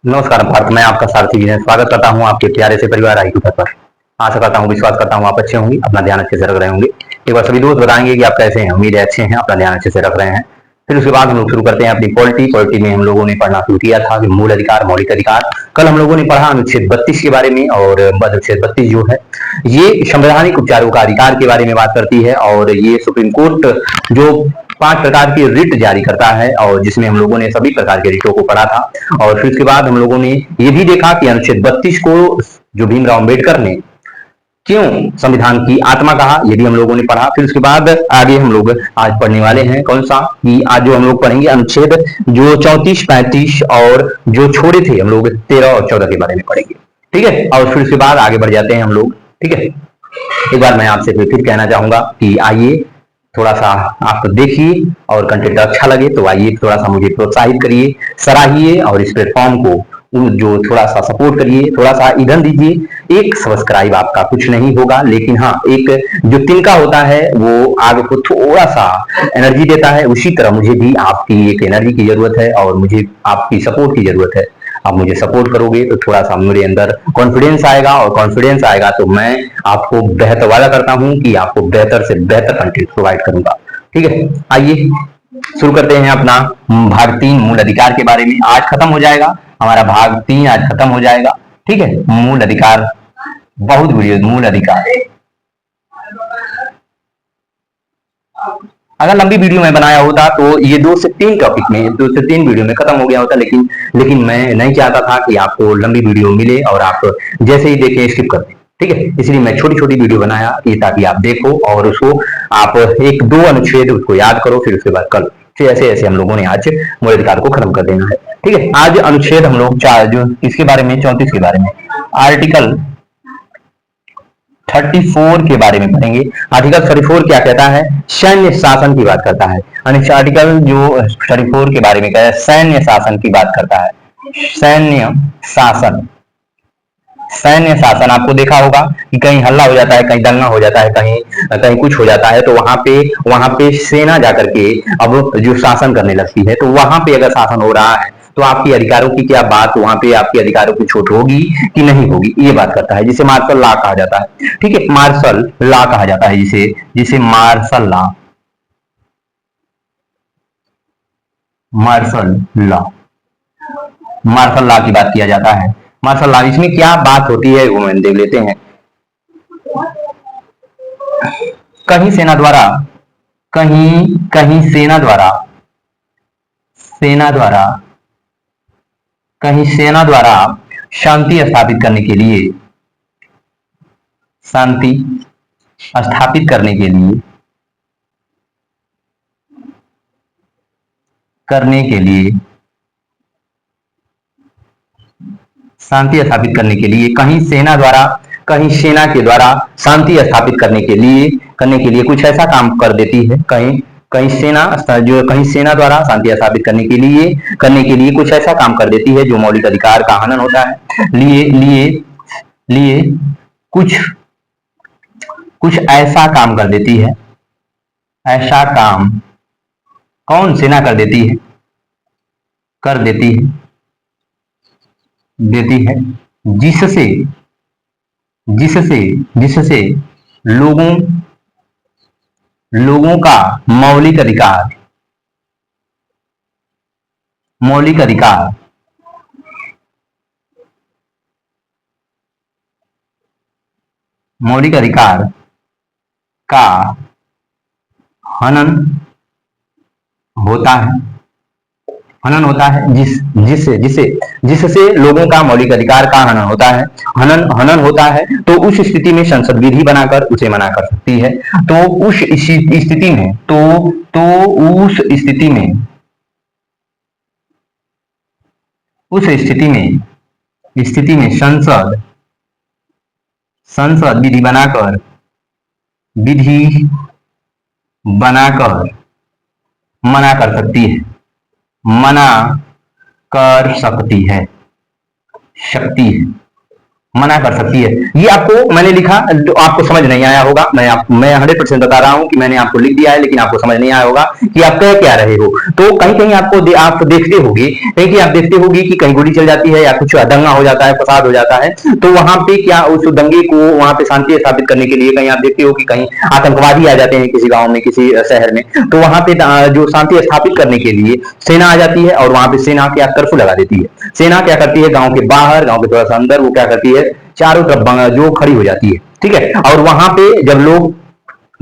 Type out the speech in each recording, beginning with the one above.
नमस्कार भारत, मैं आपका सारथी विनय स्वागत करता हूं आपके प्यारे से परिवार आई पर। आशा करता हूं, विश्वास करता हूं आप अच्छे होंगे, अपना ध्यान अच्छे से रख रहे होंगे। एक बार सभी दोस्त बताएंगे कि आप कैसे हैं। उम्मीद है अच्छे हैं, अपना ध्यान अच्छे से रख रहे हैं। फिर उसके बाद हम लोग शुरू करते हैं अपनी पॉलिटी में हम लोगों ने पढ़ना शुरू किया था कि मूल अधिकार मौलिक अधिकार। कल हम लोगों ने पढ़ा अनुच्छेद 32 के बारे में, और अनुच्छेद 32 जो है ये संवैधानिक उपचारों का अधिकार के बारे में बात करती है। और ये सुप्रीम कोर्ट जो 5 प्रकार की रिट जारी करता है, और जिसमें हम लोगों ने सभी प्रकार के रिटों को पढ़ा था। और फिर उसके बाद हम लोगों ने ये भी देखा कि अनुच्छेद 32 को जो भीमराव अम्बेडकर ने क्यों संविधान की आत्मा कहा, ये भी हम लोगों ने पढ़ा। फिर उसके बाद आगे हम लोग आज पढ़ने वाले हैं कौन सा, कि आज जो हम लोग पढ़ेंगे अनुच्छेद जो 34, 35 और जो छोड़े थे हम लोग 13 और 14 के बारे में पढ़ेंगे। ठीक है, और फिर उसके बाद आगे बढ़ जाते हैं हम लोग। ठीक है, एक बार मैं आपसे फिर कहना चाहूंगा कि आइए थोड़ा सा आप देखिए, और कंटेंट अच्छा लगे तो आइए थोड़ा सा मुझे प्रोत्साहित करिए, सराहिए, और इस प्लेटफॉर्म को जो थोड़ा सा सपोर्ट करिए, थोड़ा सा ईंधन दीजिए। एक सब्सक्राइब आपका कुछ नहीं होगा, लेकिन हाँ, एक जो तिनका होता है वो आग को थोड़ा सा एनर्जी देता है। उसी तरह मुझे भी आपकी एक एनर्जी की जरूरत है, और मुझे आपकी सपोर्ट की जरूरत है। आप मुझे सपोर्ट करोगे तो थोड़ा सा मेरे अंदर कॉन्फिडेंस आएगा, और कॉन्फिडेंस आएगा तो मैं आपको बेहतर वादा करता हूं कि आपको बेहतर से बेहतर कंटेंट प्रोवाइड करूंगा। ठीक है, आइए शुरू करते हैं अपना भाग 3 मूल अधिकार के बारे में। आज खत्म हो जाएगा हमारा भाग 3, आज खत्म हो जाएगा। ठीक है, मूल अधिकार, बहुत वीडियो मूल अधिकार। अगर लंबी वीडियो में बनाया होता तो ये 2 से 3 टॉपिक में, 2 से 3 वीडियो में खत्म हो गया होता, लेकिन मैं नहीं चाहता था कि आपको लंबी वीडियो मिले और आप जैसे ही देखें स्किप कर दें। ठीक है, इसलिए मैं छोटी छोटी वीडियो बनाया ये, ताकि आप देखो और उसको आप 1-2 अनुच्छेद उसको याद करो, फिर उसके बाद कल फिर ऐसे ऐसे हम लोगों ने आज मूल अधिकार को खत्म कर देना है। ठीक है, आज अनुच्छेद हम लोग 4 जो इसके बारे में 34 के बारे में, आर्टिकल 34 के बारे में पढ़ेंगे। आर्टिकल 34 क्या कहता है? सैन्य शासन की बात करता है। आर्टिकल जो 34 के बारे में कहता है, सैन्य शासन की बात करता है। सैन्य शासन, सैन्य शासन आपको देखा होगा कि कहीं हल्ला हो जाता है, कहीं दंगा हो जाता है, कहीं कहीं कुछ हो जाता है, तो वहां पे सेना जाकर के अब जो शासन करने लगती है। तो वहां पे अगर शासन हो रहा है तो आपकी अधिकारों की क्या बात, वहां पे आपके अधिकारों की छूट होगी कि नहीं होगी, ये बात करता है, जिसे मार्शल लॉ कहा जाता है। ठीक है, मार्शल लॉ कहा जाता है, जिसे जिसे martial law, martial law, martial law की बात किया जाता है। मार्शल लॉ, इसमें क्या बात होती है वो हम देख लेते हैं। कहीं सेना द्वारा, कहीं कहीं सेना द्वारा कहीं सेना द्वारा शांति स्थापित करने के लिए, शांति स्थापित करने के लिए, शांति स्थापित करने के लिए कहीं सेना द्वारा, कहीं सेना के द्वारा शांति स्थापित करने के लिए कुछ ऐसा काम कर देती है। कहीं कहीं सेना जो कहीं सेना द्वारा शांति स्थापित करने के लिए कुछ ऐसा काम कर देती है जो मौलिक अधिकार का हनन होता है। लिए लिए लिए कुछ कुछ ऐसा काम कर देती है। ऐसा काम कौन सेना कर देती है? कर देती है, देती है, जिससे जिससे जिससे लोगों लोगों का मौलिक अधिकार, मौलिक अधिकार मौलिक अधिकार का हनन होता है, हनन होता है, जिससे लोगों का मौलिक अधिकार का हनन होता है, हनन होता है। तो उस स्थिति में संसद विधि बनाकर उसे मना कर सकती है। तो उस स्थिति में उस स्थिति में संसद संसद विधि बनाकर मना कर सकती है, मना कर सकती है, शक्ति है। मना कर सकती है। ये आपको मैंने लिखा तो आपको समझ नहीं आया होगा। मैं 100% बता रहा हूं कि मैंने आपको लिख दिया है, लेकिन आपको समझ नहीं आया होगा कि आप कह क्या रहे हो। तो कहीं कहीं आप देखते होगे, कहीं आप देखते होगी कि कहीं गोली चल जाती है या कुछ दंगा हो जाता है, फसाद हो जाता है, तो वहां पे क्या उस दंगे को वहां पे शांति स्थापित करने के लिए कहीं आप देखते हो कि कहीं आतंकवादी आ जाते हैं किसी गांव में, किसी शहर में, तो वहां पे जो शांति स्थापित करने के लिए सेना आ जाती है और वहां पे सेना क्या कर्फ्यू लगा देती है। सेना क्या करती है, गांव के बाहर, गांव के थोड़ा सा अंदर वो क्या करती है, चारों तरफ जो खड़ी हो जाती है, ठीक है। और वहां पे जब लोग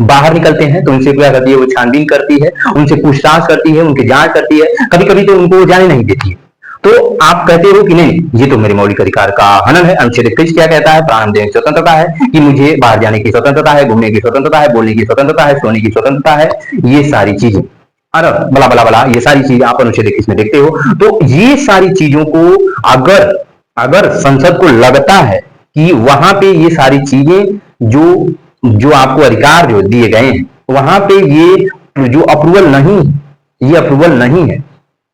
बाहर निकलते हैं तो उनसे क्या करती है, वो छानबीन करती है, उनसे पूछताछ करती है, उनकी जांच करती है, कभी कभी तो उनको जाने नहीं देती है। तो आप कहते हो कि नहीं, ये तो मेरे मौलिक अधिकार का हनन है। अनुच्छेद 21 क्या कहता है, प्राण देने की स्वतंत्रता है, कि मुझे बाहर जाने की स्वतंत्रता है, घूमने की स्वतंत्रता है, बोलने की स्वतंत्रता है, सोने की स्वतंत्रता है, ये सारी चीजें, अरे बला बला बला, ये सारी चीजें आप अनुच्छेद 21 में देखते हो। तो ये सारी चीजों को अगर अगर संसद को लगता है कि वहां पे ये सारी चीजें जो जो आपको अधिकार जो दिए गए हैं, वहां पे ये जो अप्रूवल नहीं, ये अप्रूवल नहीं है,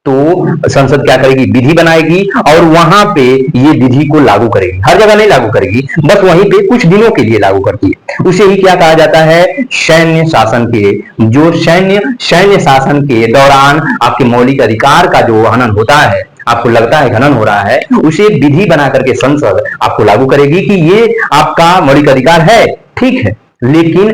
तो संसद क्या करेगी, विधि बनाएगी और वहां पे ये विधि को लागू करेगी। हर जगह नहीं लागू करेगी, बस वहीं पे कुछ दिनों के लिए लागू करती है। उसे ही क्या कहा जाता है, सैन्य शासन के, जो सैन्य शासन के दौरान आपके मौलिक अधिकार का जो हनन होता है, आपको लगता है हनन हो रहा है, उसे विधि बना करके संसद आपको लागू करेगी कि ये आपका मौलिक अधिकार है, ठीक है, लेकिन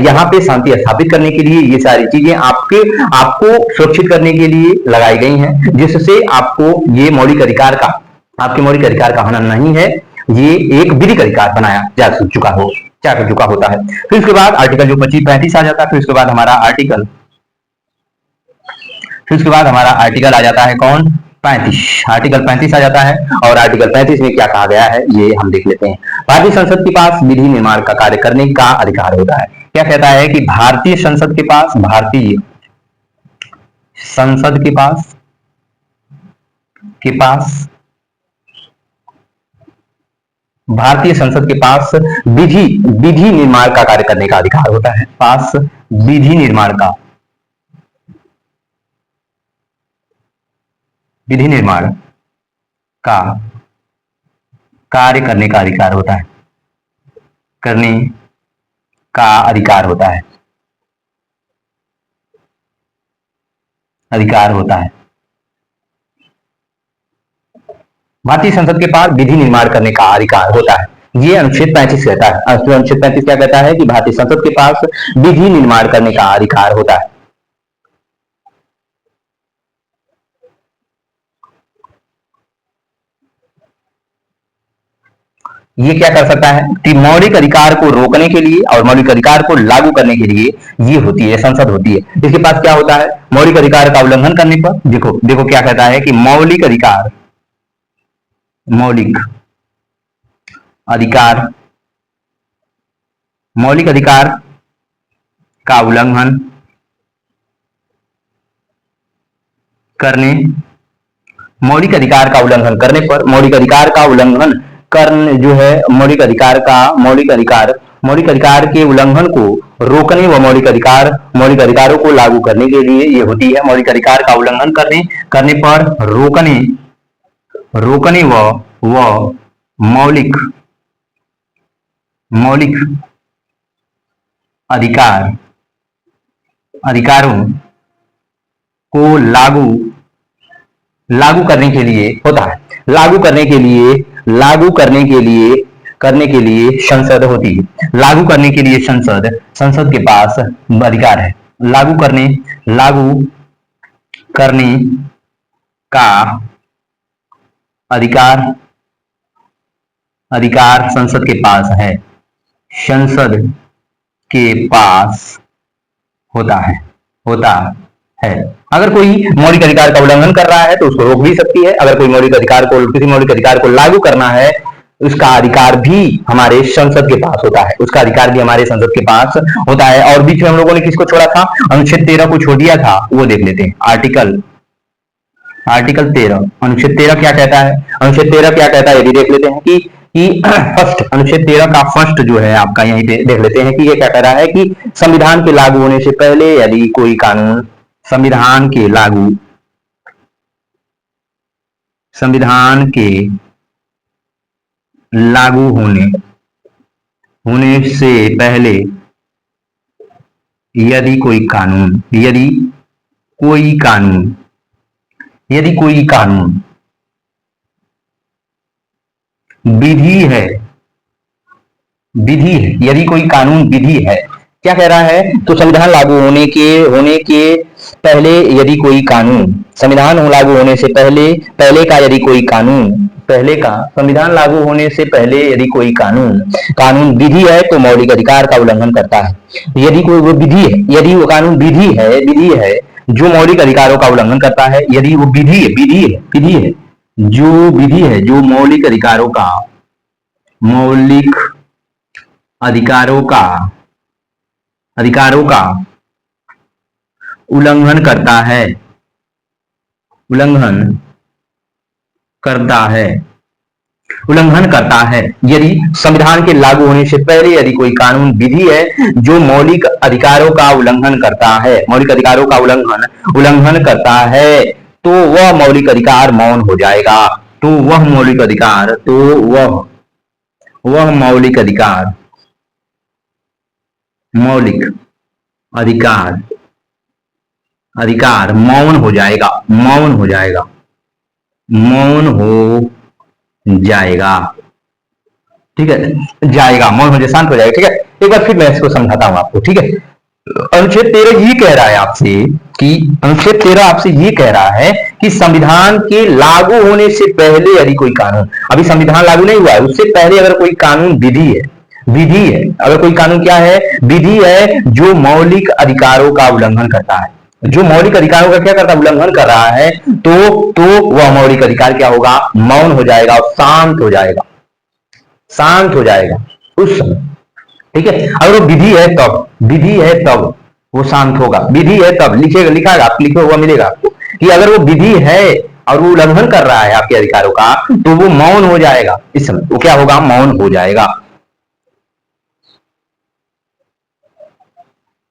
यहाँ पे शांति स्थापित करने के लिए ये सारी चीजें आपको सुरक्षित करने के लिए लगाई गई हैं, जिससे आपको ये मौलिक अधिकार का, आपके मौलिक अधिकार का हनन नहीं है, ये एक विधिक अधिकार बनाया जा चुका होता है। फिर उसके बाद आर्टिकल जो 25-35 आ जाता है, फिर उसके बाद हमारा आर्टिकल आ जाता है कौन, 35। आर्टिकल 35 आ जाता है, और आर्टिकल 35 में क्या कहा गया है ये हम देख लेते हैं। भारतीय संसद के पास विधि निर्माण का कार्य करने का अधिकार होता है। क्या कहता है कि भारतीय संसद के पास के पास भारतीय संसद के पास विधि विधि निर्माण का कार्य करने का अधिकार होता है। पास विधि निर्माण का कार्य करने का अधिकार होता है, करने का अधिकार होता है, भारतीय संसद के पास विधि निर्माण करने का अधिकार होता है। ये अनुच्छेद 35 कहता है। अनुच्छेद 35 क्या कहता है कि भारतीय संसद के पास विधि निर्माण करने का अधिकार होता है। ये क्या कर सकता है कि मौलिक अधिकार को रोकने के लिए और मौलिक अधिकार को लागू करने के लिए ये होती है, संसद होती है। इसके पास क्या होता है, मौलिक अधिकार का उल्लंघन करने पर, देखो देखो क्या कहता है कि मौलिक अधिकार का उल्लंघन करने मौलिक अधिकार का उल्लंघन करने पर, मौलिक अधिकार का उल्लंघन करने जो है, मौलिक अधिकार के उल्लंघन को रोकने व मौलिक अधिकारों को लागू करने के लिए ये होती है। मौलिक अधिकार का उल्लंघन करने पर रोकने व मौलिक अधिकारों को लागू करने के लिए होता है। करने के लिए संसद होती है। लागू करने के लिए संसद के पास अधिकार है। लागू करने का अधिकार संसद के पास है, संसद के पास होता है। अगर कोई मौलिक अधिकार का उल्लंघन कर रहा है तो उसको रोक भी सकती है। अगर कोई किसी मौलिक अधिकार को लागू करना है, उसका अधिकार भी हमारे संसद के पास होता है, और बीच में हम लोगों ने किसको छोड़ा था, अनुच्छेद 13 को छोड़ दिया था, वो देख लेते हैं। आर्टिकल 13, अनुच्छेद 13 क्या कहता है, ये भी देख लेते हैं कि फर्स्ट, अनुच्छेद 13 का फर्स्ट जो है आपका यहीं पे देख लेते हैं कि ये क्या कह रहा है कि संविधान के लागू होने से पहले यदि कोई कानून संविधान के लागू होने से पहले यदि कोई कानून यदि कोई कानून विधि है, क्या कह रहा है? तो संविधान लागू होने के पहले यदि कोई कानून, संविधान लागू होने से पहले का यदि कोई कानून, संविधान लागू होने से पहले यदि कोई कानून विधि है तो मौलिक अधिकार का उल्लंघन करता है। यदि कोई वो विधि है, यदि वो कानून विधि है जो मौलिक अधिकारों का उल्लंघन करता है, यदि वो विधि है जो मौलिक अधिकारों का उल्लंघन करता है। यदि संविधान के लागू होने से पहले यदि कोई कानून विधि है जो मौलिक अधिकारों का उल्लंघन करता है, तो वह मौलिक अधिकार मौन हो जाएगा। वह मौलिक अधिकार मौन हो जाएगा। ठीक है, मौन हो जाए, शांत हो जाएगा। ठीक है, एक बार फिर मैं इसको समझाता हूं आपको। ठीक है, अनुच्छेद 13 ये कह रहा है आपसे कि संविधान के लागू होने से पहले यदि कोई कानून, अभी संविधान लागू नहीं हुआ है, उससे पहले अगर कोई कानून विधि है, अगर कोई कानून क्या है? विधि है जो मौलिक अधिकारों का उल्लंघन करता है, उल्लंघन कर रहा है, तो वह मौलिक अधिकार क्या होगा? मौन हो जाएगा और शांत हो जाएगा उस समय। ठीक है, अगर वो विधि है तब वो शांत होगा। विधि है तब लिखा हुआ मिलेगा आपको कि अगर वो विधि है और वो उल्लंघन कर रहा है आपके अधिकारों का, तो वो मौन हो जाएगा। इस समय वो क्या होगा? मौन हो जाएगा।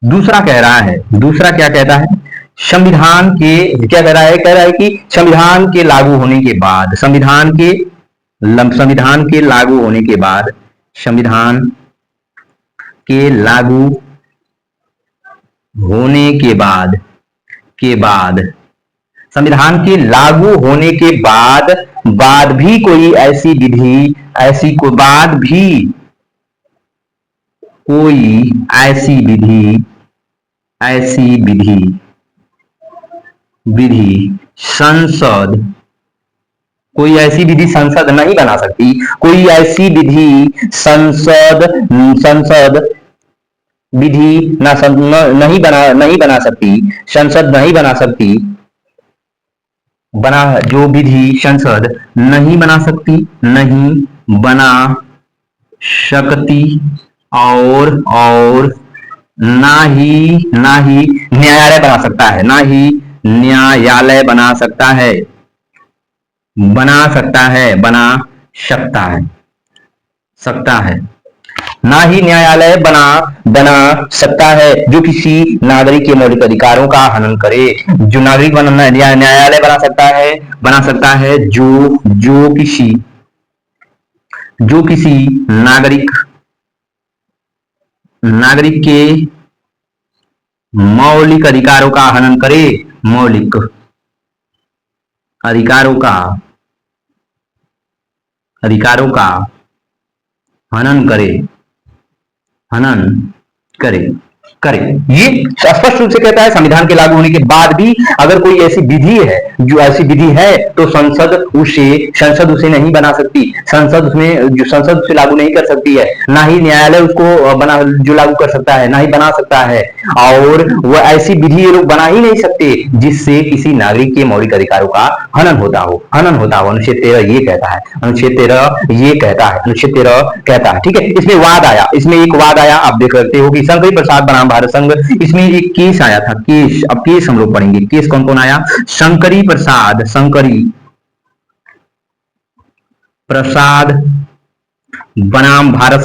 दूसरा क्या कहता है? संविधान के क्या कह रहा है? कह रहा है कि संविधान के लागू होने के बाद, संविधान के लागू होने के बाद, संविधान के लागू होने के बाद भी कोई ऐसी विधि, संसद नहीं बना सकती। कोई ऐसी विधि संसद नहीं बना सकती। जो विधि संसद नहीं बना सकती और ना ही न्यायालय बना सकता है, ना ही न्यायालय बना सकता है, ना ही न्यायालय बना सकता है जो किसी नागरिक के मौलिक अधिकारों का हनन करे। जो नागरिक न्यायालय बना सकता है जो किसी नागरिक के मौलिक अधिकारों का हनन करे, मौलिक अधिकारों का हनन करे। ये स्पष्ट रूप से कहता है संविधान के लागू होने के बाद भी अगर कोई ऐसी विधि है तो संसद उसे नहीं बना सकती, संसद उसे लागू नहीं कर सकती है, ना ही न्यायालय उसको लागू कर सकता है, ना ही बना सकता है। और वो ऐसी विधि ये लोग बना ही नहीं सकते जिससे किसी नागरिक के मौलिक अधिकारों का हनन होता हो। अनुच्छेद 13 ये कहता है। ठीक है, इसमें एक वाद आया, आप देख सकते हो कि शंकरी प्रसाद बनाम भारत संघ, इसमें एक केस आया था। अब केस हम लोग पढ़ेंगे। केस कौन आया? शंकरी प्रसाद बनाम भारत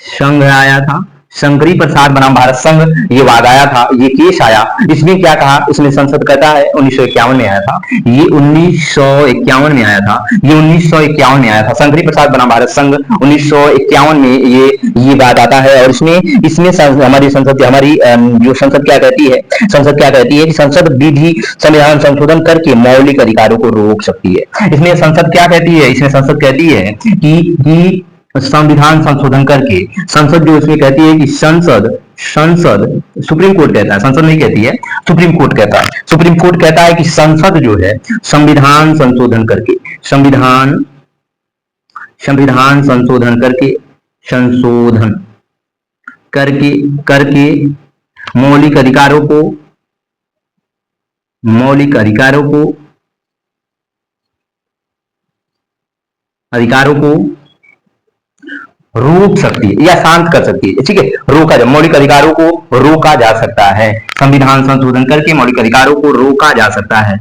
संघ आया था। शंकरी प्रसाद बनाम भारत संघ, ये वाद आया था, ये केस आया। इसमें क्या कहा, इसमें संसद कहता है 1951 में आया था, ये 1951 में आया था, ये 1951 में आया था। शंकरी प्रसाद बनाम भारत संघ 1951 में ये वाद आता है। और इसमें इसमें हमारी संसद, हमारी जो संसद क्या कहती है, संसद क्या कहती है कि संसद विधि संविधान संशोधन करके मौलिक अधिकारों को रोक सकती है। इसमें संसद क्या कहती है, इसमें संसद कहती है कि संविधान संशोधन करके, संसद जो इसमें कहती है कि संसद संसद सुप्रीम कोर्ट कहता है, संसद नहीं कहती है, सुप्रीम कोर्ट कहता है, सुप्रीम कोर्ट कहता है कि संसद जो है संविधान संशोधन करके, संविधान संशोधन करके, संशोधन करके करके मौलिक अधिकारों को रोक सकती है या शांत कर सकती है। ठीक है, रोका जा, मौलिक अधिकारों को रोका जा सकता है, संविधान संशोधन करके मौलिक अधिकारों को रोका जा सकता है,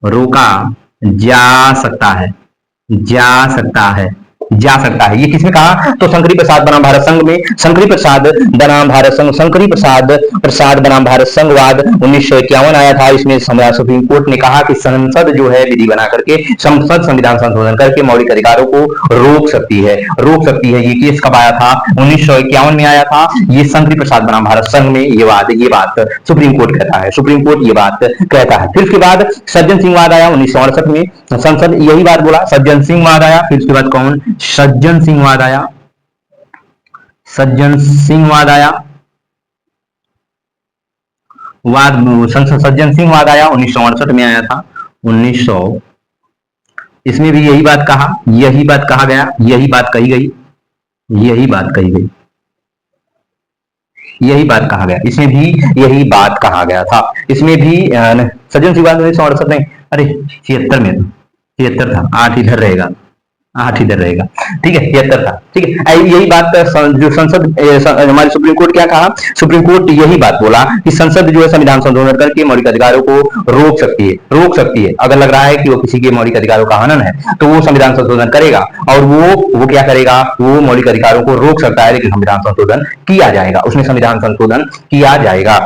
रोका जा सकता है, जा सकता है। ये किसने कहा, तो शंकरी प्रसाद बनाम भारत संघ में, शंकरी प्रसाद बनाम भारत संघ, शंकरी प्रसाद बनाम भारत संघवाद 1951 आया था। इसमें सुप्रीम कोर्ट ने कहा कि संसद जो है विधि बना करके, संसद संविधान संशोधन करके मौलिक अधिकारों को रोक सकती है, ये केस कब आया था, 1951 में आया था। ये शंकरी प्रसाद बनाम भारत संघ में ये बात सुप्रीम कोर्ट कहता है, सुप्रीम कोर्ट ये बात कहता है। फिर उसके बाद सज्जन सिंह वाद आया 1968 में, संसद यही बात बोला, सज्जन सिंह वाद आया। फिर उसके बाद कौन, सज्जन सिंह वाद आया, सज्जन सिंह वाद आया, सज्जन सिंह वाद आया 1968 में आया था, 1900। इसमें भी यही बात कहा, यही बात कहा गया, यही बात कही गई, यही बात कही गई, यही बात कहा गया, इसमें भी यही बात कहा गया था। इसमें भी सज्जन सिंह वाद 1968 नहीं, अरे 76 में, 76 था, 8 इधर रहेगा, 8 इधर रहेगा, ठीक है, 73 था, ठीक है। यही बात जो संसद, हमारी सुप्रीम कोर्ट क्या कहा, सुप्रीम कोर्ट यही बात बोला कि संसद जो है संविधान संशोधन करके मौलिक अधिकारों को रोक सकती है, अगर लग रहा है कि वो किसी के मौलिक अधिकारों का हनन है तो वो संविधान संशोधन करेगा, और वो क्या करेगा, वो मौलिक अधिकारों को रोक सकता है, लेकिन संविधान संशोधन किया जाएगा, उसमें संविधान संशोधन किया जाएगा।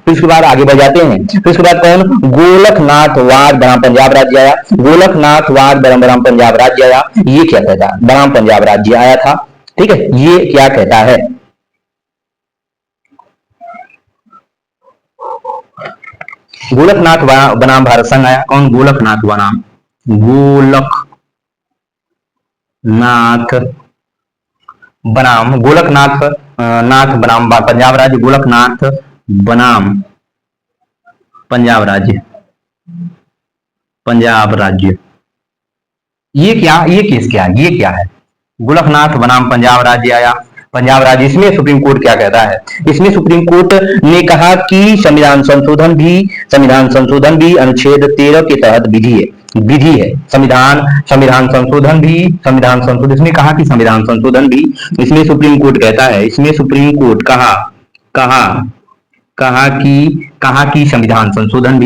फिर उसके बाद आगे बढ़ जाते हैं। फिर उसके बाद कौन, गोलकनाथ वाद बनाम पंजाब राज्य आया, गोलकनाथ वाद बनाम पंजाब राज्य आया। ये क्या कहता है, बनाम पंजाब राज्य आया था, ठीक है। ये क्या कहता है, गोलकनाथ बनाम भारत संघ आया, कौन, गोलकनाथ बनाम गोलकनाथ बनाम पंजाब राज्य, गोलकनाथ बनाम पंजाब राज्य। ये केस क्या है, ये क्या है, गोलकनाथ बनाम पंजाब राज्य आया, पंजाब राज्य। इसमें सुप्रीम कोर्ट क्या कहता है, इसमें सुप्रीम कोर्ट ने कहा कि संविधान संशोधन भी अनुच्छेद 13 के तहत विधि है, संविधान संशोधन, इसमें कहा कि संविधान संशोधन भी, इसमें सुप्रीम कोर्ट कहता है, इसमें सुप्रीम कोर्ट कहा कि संविधान संशोधन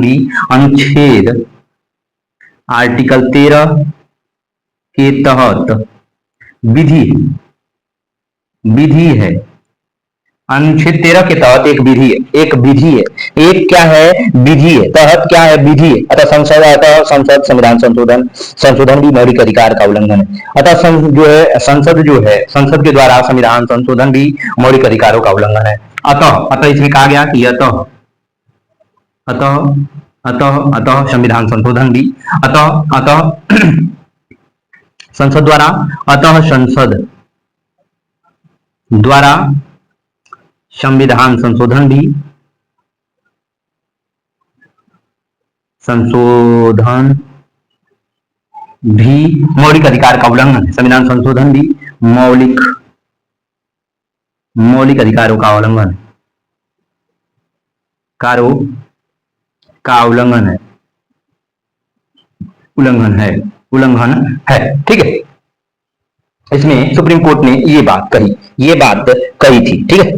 भी अनुच्छेद आर्टिकल 13 के तहत विधि है, अनुच्छेद 13 के तहत एक विधि है, एक क्या है, विधि है, तहत क्या है, विधि है। अतः संसद संविधान संशोधन भी मौलिक अधिकार का उल्लंघन है। अतः संसद के द्वारा संविधान संशोधन भी मौलिक अधिकारों का उल्लंघन है। अतः इसमें कहा गया कि अतः संविधान संशोधन भी, अतः संसद द्वारा संविधान संशोधन भी मौलिक अधिकार का उल्लंघन है। संविधान संशोधन भी मौलिक अधिकारों का उल्लंघन है, ठीक है। इसमें सुप्रीम कोर्ट ने ये बात कही थी, ठीक है।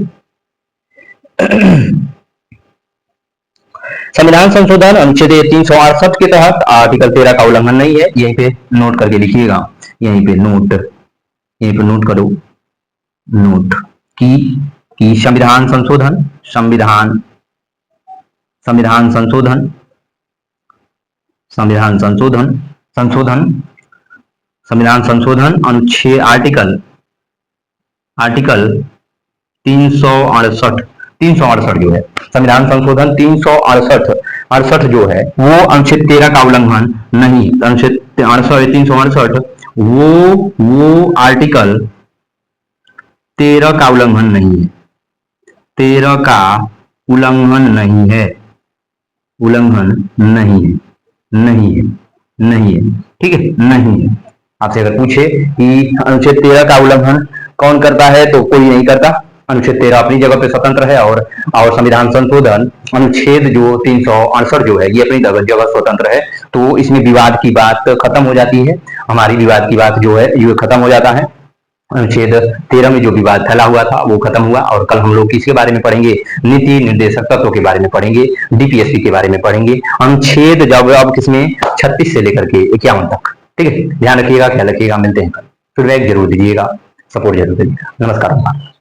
संविधान संशोधन अनुच्छेद 368 के तहत आर्टिकल 13 का उल्लंघन नहीं है, यहीं पे नोट करके लिखिएगा, यहीं पे नोट करो, नोट की संविधान संशोधन अनुच्छेद आर्टिकल 368 जो है, संविधान संशोधन 368 जो है वो अनुच्छेद 13 का उल्लंघन नहीं, अनुच्छेद 368 वो आर्टिकल 13 का उल्लंघन नहीं है, 13 का उल्लंघन नहीं है, ठीक है, नहीं है। आपसे अगर पूछे कि अनुच्छेद 13 का उल्लंघन कौन करता है तो कोई नहीं करता, अनुच्छेद 13 अपनी जगह पे स्वतंत्र है और संविधान संशोधन अनुच्छेद जो 368 जो है ये अपनी जगह स्वतंत्र है। तो इसमें विवाद की बात खत्म हो जाती है, हमारी विवाद की बात जो है ये खत्म हो जाता है। अनुच्छेद 13 में जो विवाद फैला हुआ था वो खत्म हुआ। और कल हम लोग किसके बारे में पढ़ेंगे, नीति निर्देशक तत्वों के बारे में पढ़ेंगे, डीपीएसपी के बारे में पढ़ेंगे, अनुच्छेद जब अब किसमें 36 से लेकर के 51 तक। ठीक है, ध्यान रखिएगा, ख्याल रखिएगा, मिलते हैं कल, फीडबैक जरूर दीजिएगा, सपोर्ट जरूर दीजिएगा। नमस्कार।